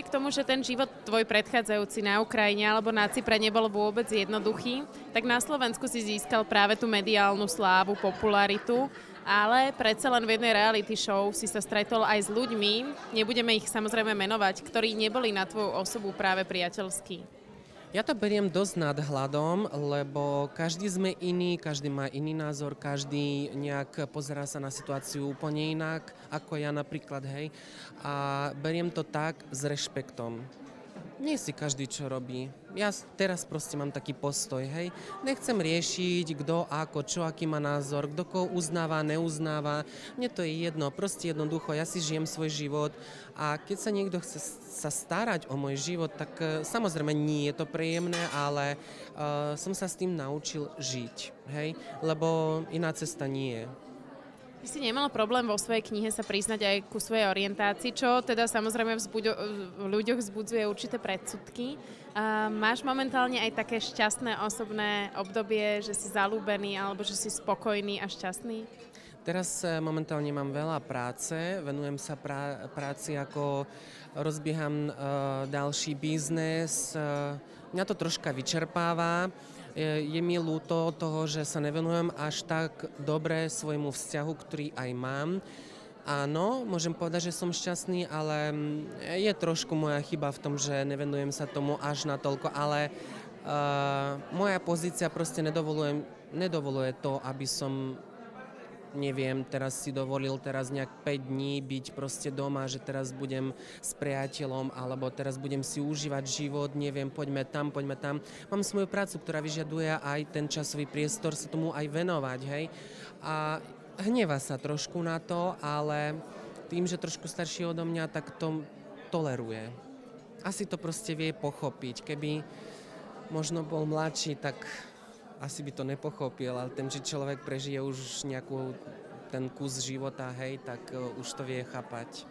napriek tomu, že ten život tvoj predchádzajúci na Ukrajine alebo na Cypre nebol vôbec jednoduchý, tak na Slovensku si získal práve tú mediálnu slávu, popularitu, ale predsa len v jednej reality show si sa stretol aj s ľuďmi, nebudeme ich samozrejme menovať, ktorí neboli na tvoju osobu práve priateľskí. Ja to beriem dosť nadhľadom, lebo každý sme iný, každý má iný názor, každý nejak pozerá sa na situáciu úplne inak, ako ja napríklad, hej. A beriem to tak s rešpektom. Nie si každý, čo robí. Ja teraz proste mám taký postoj, hej. Nechcem riešiť, kto, ako, čo, aký má názor, kto koho uznáva, neuznáva. Mne to je jedno, proste jednoducho, ja si žijem svoj život a keď sa niekto chce sa starať o môj život, tak samozrejme nie je to príjemné, ale som sa s tým naučil žiť, hej. Lebo iná cesta nie je. Ty si nemal problém vo svojej knihe sa priznať aj ku svojej orientácii, čo teda samozrejme v ľuďoch vzbudzuje určité predsudky. Máš momentálne aj také šťastné osobné obdobie, že si zalúbený alebo že si spokojný a šťastný? Teraz momentálne mám veľa práce, venujem sa práci, ako rozbieham ďalší biznes. Mňa to troška vyčerpáva. Je mi ľúto toho, že sa nevenujem až tak dobre svojmu vzťahu, ktorý aj mám. Áno, môžem povedať, že som šťastný, ale je trošku moja chyba v tom, že nevenujem sa tomu až natoľko, ale moja pozícia proste nedovoluje to, aby som neviem, teraz si dovolil teraz nejak 5 dní byť proste doma, že teraz budem s priateľom, alebo teraz budem si užívať život, neviem, poďme tam. Mám svoju prácu, ktorá vyžaduje aj ten časový priestor sa tomu aj venovať, hej. A hnevá sa trošku na to, ale tým, že trošku starší odo mňa, tak to toleruje. Asi to proste vie pochopiť. Keby možno bol mladší, tak asi by to nepochopil, ale ten, že človek prežije už nejakú ten kus života, hej, tak už to vie chápať.